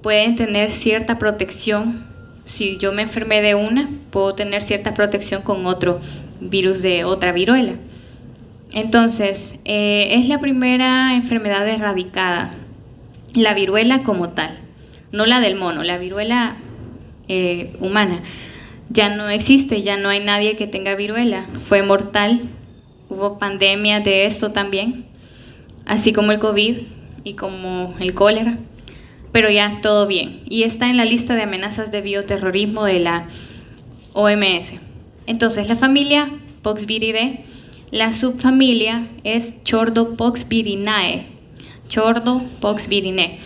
pueden tener cierta protección. Si yo me enfermé de una, puedo tener cierta protección con otro virus de otra viruela. Entonces, es la primera enfermedad erradicada, la viruela como tal, no la del mono, la viruela humana. Ya no existe, ya no hay nadie que tenga viruela, fue mortal, hubo pandemia de esto también, así como el COVID y como el cólera, pero ya todo bien, y está en la lista de amenazas de bioterrorismo de la OMS. Entonces, la familia Poxviridae, la subfamilia es Chordopoxvirinae, Chordopoxvirinae.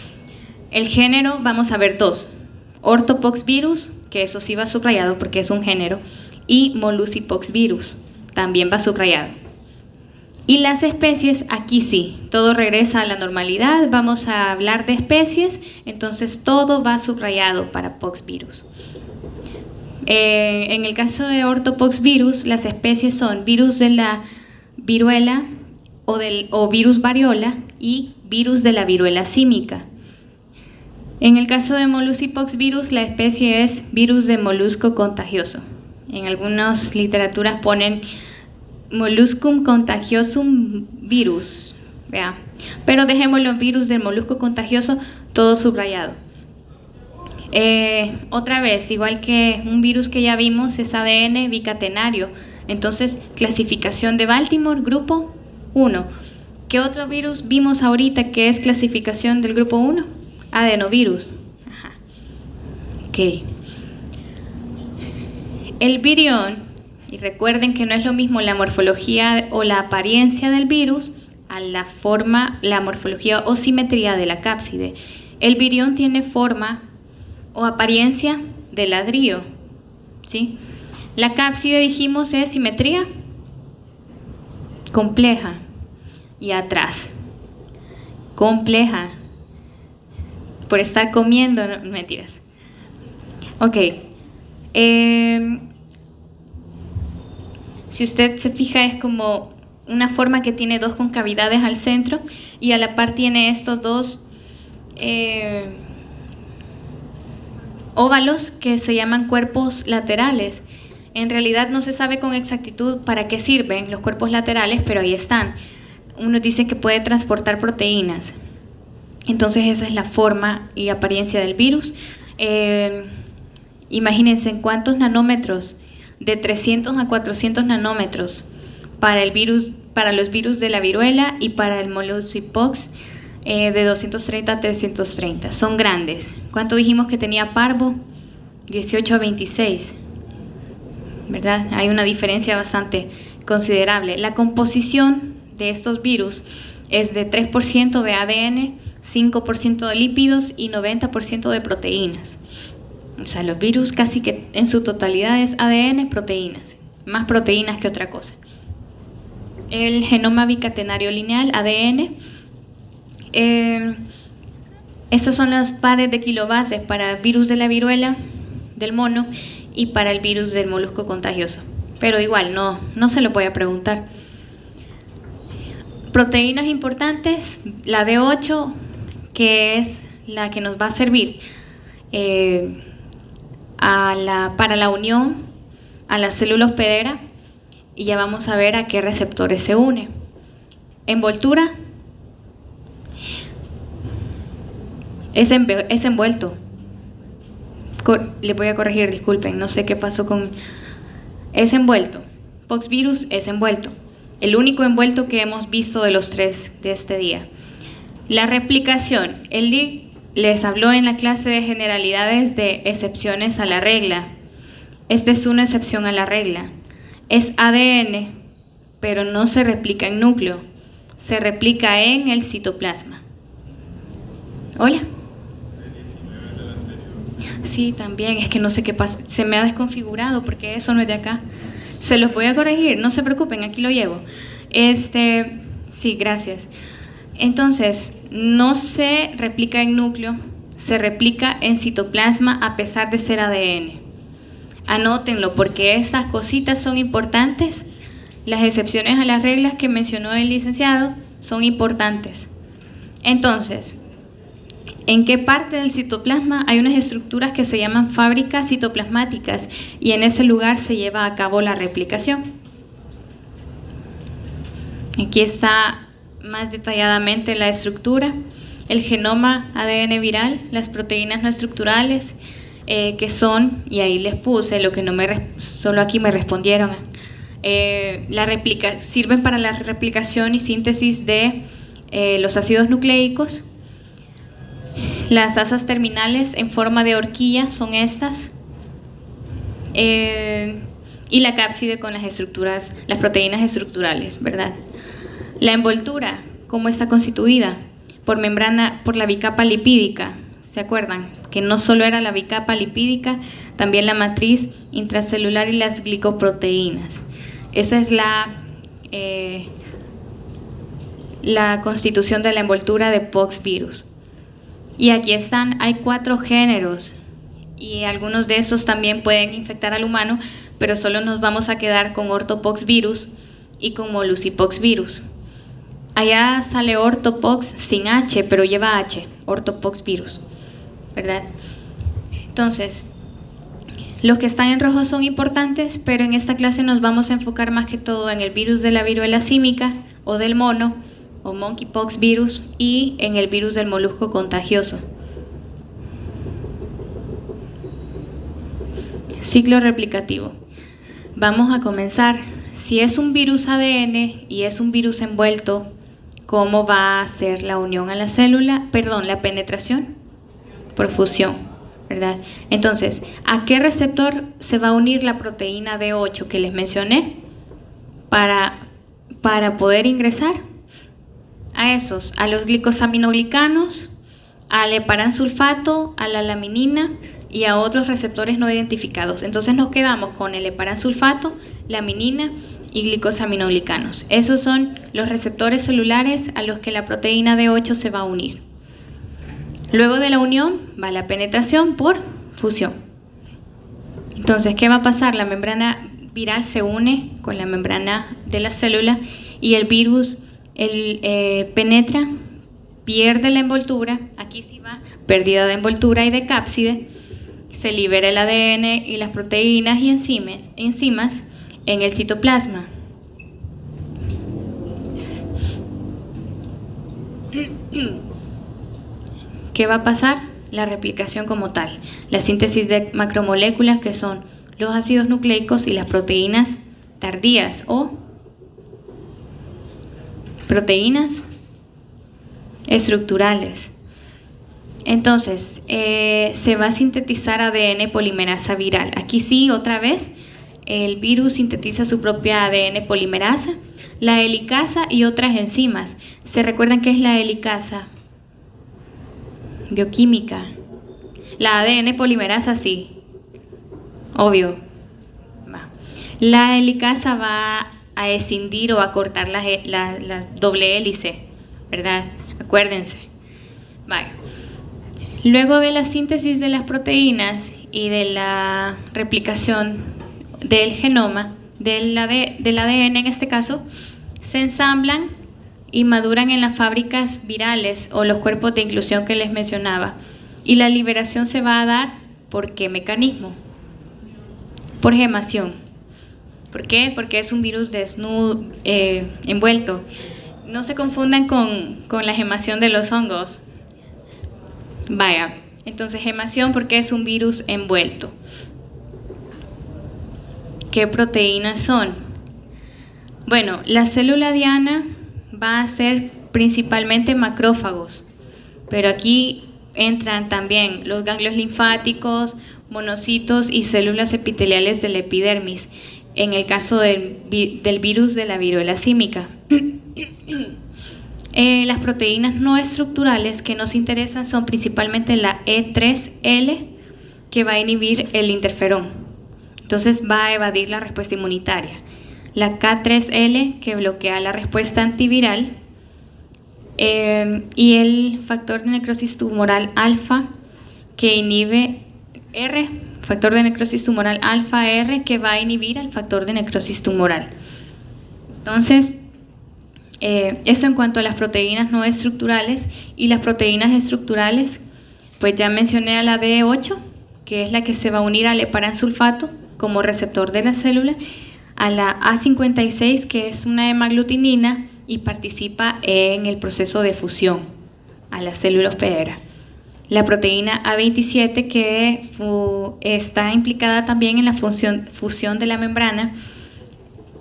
El género, vamos a ver dos, Orthopoxvirus, que eso sí va subrayado porque es un género, y Mollusipoxvirus, también va subrayado. Y las especies, aquí sí, todo regresa a la normalidad, vamos a hablar de especies, entonces todo va subrayado para poxvirus. En el caso de Orthopoxvirus, las especies son virus de la viruela o virus variola y virus de la viruela símica. En el caso de Mollusipoxvirus, la especie es virus de molusco contagioso. En algunas literaturas ponen Molluscum contagiosum virus, ¿vea? Pero dejémoslo virus del molusco contagioso, todo subrayado. Otra vez, igual que un virus que ya vimos, es ADN bicatenario. Entonces, clasificación de Baltimore, grupo 1. ¿Qué otro virus vimos ahorita que es clasificación del grupo 1? Adenovirus. Ajá. Ok. El virión, y recuerden que no es lo mismo la morfología o la apariencia del virus a la forma, la morfología o simetría de la cápside. El virión tiene forma o apariencia de ladrillo, ¿sí? La cápside, dijimos, es simetría compleja. Y atrás, compleja, por estar comiendo, no, mentiras. Ok. Si usted se fija, es como una forma que tiene dos concavidades al centro y a la par tiene estos dos óvalos que se llaman cuerpos laterales. En realidad no se sabe con exactitud para qué sirven los cuerpos laterales, pero ahí están. Uno dice que puede transportar proteínas. Entonces esa es la forma y apariencia del virus. Imagínense en cuántos nanómetros, de 300 a 400 nanómetros para el virus, para los virus de la viruela y para el monkeypox de 230 a 330. Son grandes. ¿Cuánto dijimos que tenía parvo? 18 a 26. ¿Verdad? Hay una diferencia bastante considerable. La composición de estos virus es de 3% de ADN, 5% de lípidos y 90% de proteínas. O sea, los virus casi que en su totalidad es ADN, proteínas, más proteínas que otra cosa. El genoma bicatenario lineal, ADN, estas son las pares de kilobases para virus de la viruela, del mono, y para el virus del molusco contagioso. Pero igual, no se lo voy a preguntar. Proteínas importantes, la D8, que es la que nos va a servir para la unión a la célula hospedera, y ya vamos a ver a qué receptores se une. Envoltura es envuelto. Le voy a corregir, disculpen, no sé qué pasó con... Es envuelto. Poxvirus es envuelto. El único envuelto que hemos visto de los 3 de este día. La replicación. El LIG les habló en la clase de generalidades de excepciones a la regla. Esta es una excepción a la regla. Es ADN, pero no se replica en núcleo. Se replica en el citoplasma. ¿Hola? Sí, también, es que no sé qué pasa, se me ha desconfigurado porque eso no es de acá. Se los voy a corregir, no se preocupen, aquí lo llevo. Sí, gracias. Entonces, no se replica en núcleo, se replica en citoplasma a pesar de ser ADN. Anótenlo porque esas cositas son importantes. Las excepciones a las reglas que mencionó el licenciado son importantes. Entonces, ¿en qué parte del citoplasma hay unas estructuras que se llaman fábricas citoplasmáticas y en ese lugar se lleva a cabo la replicación? Aquí está más detalladamente la estructura, el genoma ADN viral, las proteínas no estructurales, que son, y ahí les puse lo que no solo aquí me respondieron, sirven para la replicación y síntesis de los ácidos nucleicos. Las asas terminales en forma de horquilla son estas, y la cápside con las estructuras, las proteínas estructurales, ¿verdad? La envoltura, ¿cómo está constituida? Por membrana, por la bicapa lipídica, ¿se acuerdan? Que no solo era la bicapa lipídica, también la matriz intracelular y las glicoproteínas. Esa es la constitución de la envoltura de poxvirus. Y aquí están, hay 4 géneros y algunos de esos también pueden infectar al humano, pero solo nos vamos a quedar con ortopoxvirus y con molusipoxvirus. Allá sale ortopox sin H, pero lleva H, ortopoxvirus, ¿verdad? Entonces, los que están en rojo son importantes, pero en esta clase nos vamos a enfocar más que todo en el virus de la viruela símica o del mono, o monkeypox virus, y en el virus del molusco contagioso. Ciclo replicativo. Vamos a comenzar. Si es un virus ADN y es un virus envuelto, ¿cómo va a ser la unión a la célula? Perdón, la penetración por fusión, ¿verdad? Entonces, ¿a qué receptor se va a unir la proteína D8 que les mencioné para poder ingresar? A esos, a los glicosaminoglicanos, al heparansulfato, a la laminina y a otros receptores no identificados. Entonces nos quedamos con el heparansulfato, laminina y glicosaminoglicanos. Esos son los receptores celulares a los que la proteína D8 se va a unir. Luego de la unión va la penetración por fusión. Entonces, ¿qué va a pasar? La membrana viral se une con la membrana de la célula y el virus penetra, pierde la envoltura. Aquí sí va pérdida de envoltura y de cápside. Se libera el ADN y las proteínas y enzimas en el citoplasma. ¿Qué va a pasar? La replicación como tal, la síntesis de macromoléculas que son los ácidos nucleicos y las proteínas tardías o proteínas estructurales. Entonces, se va a sintetizar ADN polimerasa viral. Aquí sí, otra vez, el virus sintetiza su propia ADN polimerasa, la helicasa y otras enzimas. ¿Se recuerdan qué es la helicasa? Bioquímica. La ADN polimerasa sí, obvio. La helicasa va a escindir o a cortar la doble hélice, ¿verdad? Acuérdense. Vale. Luego de la síntesis de las proteínas y de la replicación del genoma, del ADN en este caso, se ensamblan y maduran en las fábricas virales o los cuerpos de inclusión que les mencionaba. Y la liberación se va a dar ¿por qué mecanismo? Por gemación. ¿Por qué? Porque es un virus desnudo, envuelto. No se confundan con la gemación de los hongos. Vaya, entonces gemación porque es un virus envuelto. ¿Qué proteínas son? Bueno, la célula diana va a ser principalmente macrófagos, pero aquí entran también los ganglios linfáticos, monocitos y células epiteliales de la epidermis, en el caso del virus de la viruela símica. Las proteínas no estructurales que nos interesan son principalmente la E3L, que va a inhibir el interferón. Entonces va a evadir la respuesta inmunitaria. La K3L, que bloquea la respuesta antiviral. Y el factor de necrosis tumoral alfa, que inhibe factor de necrosis tumoral alfa R, que va a inhibir al factor de necrosis tumoral. Entonces, eso en cuanto a las proteínas no estructurales. Y las proteínas estructurales, pues ya mencioné a la D8, que es la que se va a unir al heparansulfato como receptor de la célula, a la A56, que es una hemaglutinina y participa en el proceso de fusión a la célula hospedera. La proteína A27, que está implicada también en la fusión de la membrana.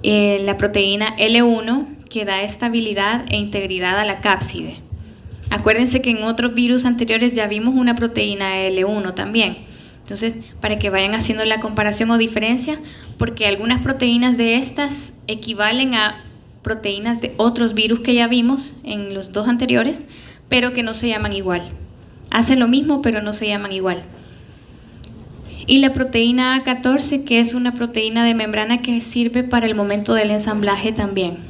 La proteína L1, que da estabilidad e integridad a la cápside. Acuérdense que en otros virus anteriores ya vimos una proteína L1 también. Entonces, para que vayan haciendo la comparación o diferencia, porque algunas proteínas de estas equivalen a proteínas de otros virus que ya vimos en los dos anteriores, pero que no se llaman igual. Hacen lo mismo, pero no se llaman igual. Y la proteína A14, que es una proteína de membrana que sirve para el momento del ensamblaje también.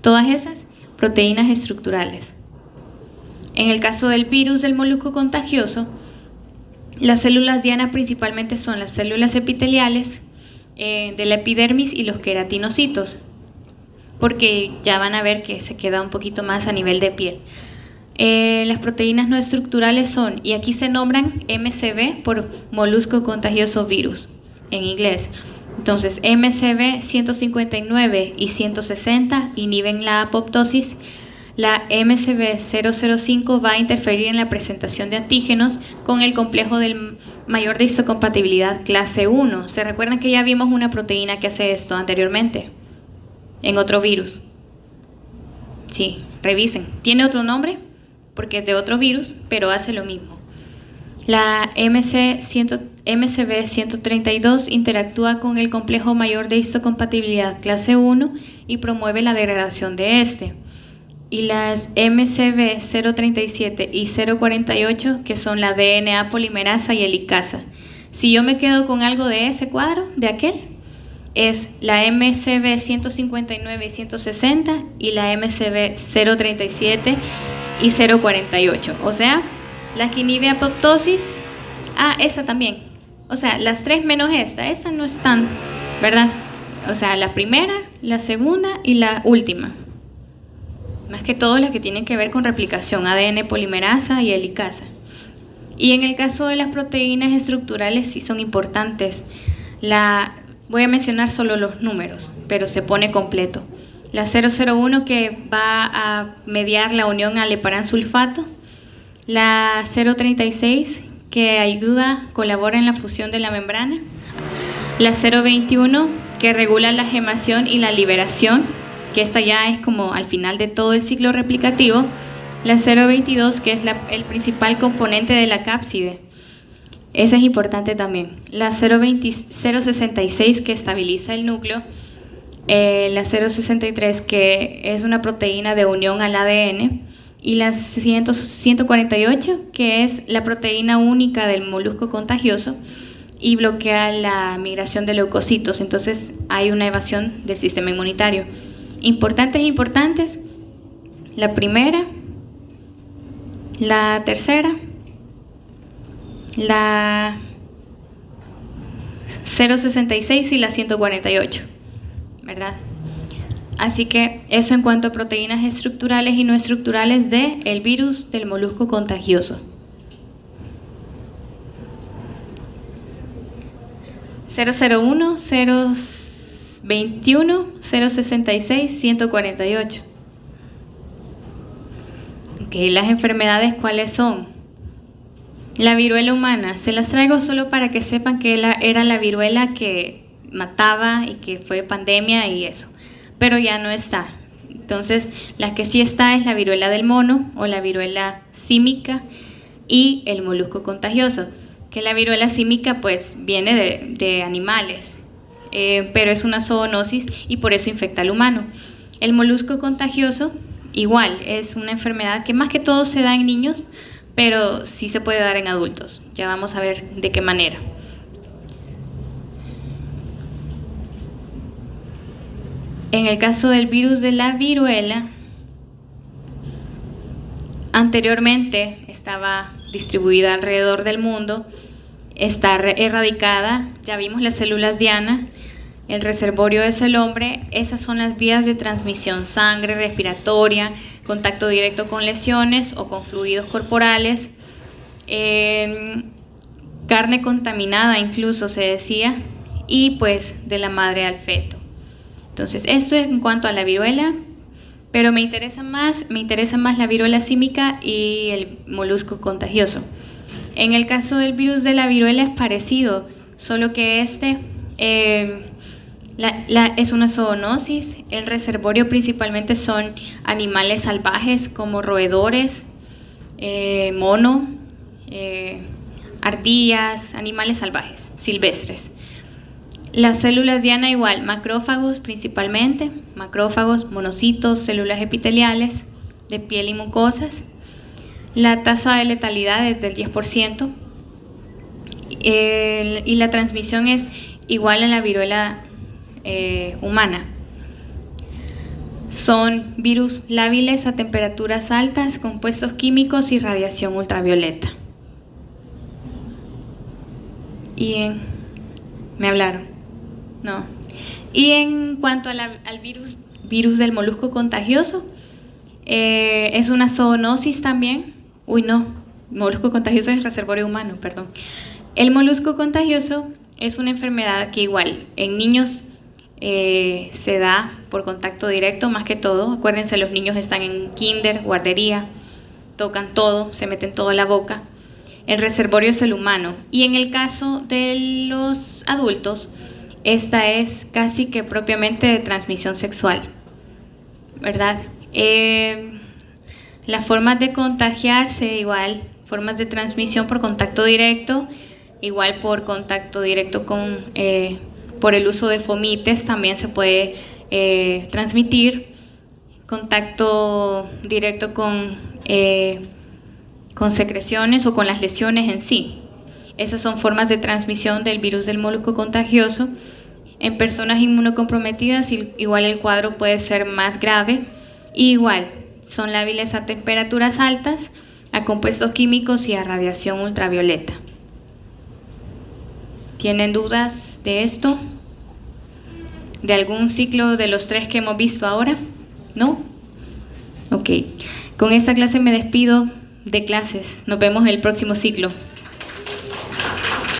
Todas esas proteínas estructurales. En el caso del virus del molusco contagioso, las células dianas principalmente son las células epiteliales de la epidermis y los queratinocitos, porque ya van a ver que se queda un poquito más a nivel de piel. Las proteínas no estructurales son, y aquí se nombran MCV por molusco contagioso virus en inglés. Entonces, MCV 159 y 160 inhiben la apoptosis. La MCB005 va a interferir en la presentación de antígenos con el complejo del mayor de histocompatibilidad clase 1. ¿Se recuerdan que ya vimos una proteína que hace esto anteriormente? En otro virus. Sí, revisen. Tiene otro nombre porque es de otro virus, pero hace lo mismo. La MCB132 interactúa con el complejo mayor de histocompatibilidad clase 1 y promueve la degradación de este. Y las MCB037 y 048, que son la DNA polimerasa y helicasa. Si yo me quedo con algo de ese cuadro, de aquel, es la MCB159 y 160 y la MCB037 y 048. O sea, la que inhibe apoptosis, esa también. O sea, las tres menos esa no están, ¿verdad? O sea, la primera, la segunda y la última. Más que todo las que tienen que ver con replicación, ADN polimerasa y helicasa. Y en el caso de las proteínas estructurales sí son importantes. Voy a mencionar solo los números, pero se pone completo. La 001 que va a mediar la unión al heparansulfato. La 036 que colabora en la fusión de la membrana. La 021 que regula la gemación y la liberación, que esta ya es como al final de todo el ciclo replicativo. La 022 que es el principal componente de la cápside. Esa es importante también. La 066 que estabiliza el núcleo. La 063 que es una proteína de unión al ADN. Y la 148 que es la proteína única del molusco contagioso y bloquea la migración de leucocitos. Entonces hay una evasión del sistema inmunitario. Importantes, la primera, la tercera, la 066 y la 148, ¿verdad? Así que eso en cuanto a proteínas estructurales y no estructurales del virus del molusco contagioso. 001, 021, 066, 148. Okay, las enfermedades, ¿cuáles son? La viruela humana. Se las traigo solo para que sepan que era la viruela que mataba y que fue pandemia y eso. Pero ya no está. Entonces, la que sí está es la viruela del mono o la viruela símica y el molusco contagioso. Que la viruela símica pues viene de animales, pero es una zoonosis y por eso infecta al humano. El molusco contagioso igual es una enfermedad que más que todo se da en niños, pero sí se puede dar en adultos. Ya vamos a ver de qué manera. En el caso del virus de la viruela, anteriormente estaba distribuida alrededor del mundo, está erradicada, ya vimos las células diana, el reservorio es el hombre, esas son las vías de transmisión: sangre, respiratoria, contacto directo con lesiones o con fluidos corporales, carne contaminada incluso se decía, y pues de la madre al feto. Entonces, esto es en cuanto a la viruela, pero me interesa más la viruela símica y el molusco contagioso. En el caso del virus de la viruela es parecido, solo que es una zoonosis. El reservorio principalmente son animales salvajes como roedores, mono, ardillas, animales salvajes, silvestres. Las células diana igual, macrófagos principalmente, macrófagos, monocitos, células epiteliales de piel y mucosas. La tasa de letalidad es del 10%, y la transmisión es igual a la viruela humana. Son virus lábiles a temperaturas altas, compuestos químicos y radiación ultravioleta. ¿Me hablaron? No. Y en cuanto al virus del molusco contagioso, es una zoonosis también. Molusco contagioso es el reservorio humano, perdón. El molusco contagioso es una enfermedad que igual en niños se da por contacto directo más que todo. Acuérdense, los niños están en kinder, guardería, tocan todo, se meten todo en la boca. El reservorio es el humano. Y en el caso de los adultos, esta es casi que propiamente de transmisión sexual, ¿verdad? Las formas de contagiarse igual, formas de transmisión por contacto directo, igual por contacto directo con, por el uso de fomites también se puede transmitir, contacto directo con secreciones o con las lesiones en sí. Esas son formas de transmisión del virus del molusco contagioso. En personas inmunocomprometidas igual el cuadro puede ser más grave, y igual son lábiles a temperaturas altas, a compuestos químicos y a radiación ultravioleta. ¿Tienen dudas de esto? ¿De algún ciclo de los 3 que hemos visto ahora? ¿No? Ok. Con esta clase me despido de clases. Nos vemos en el próximo ciclo.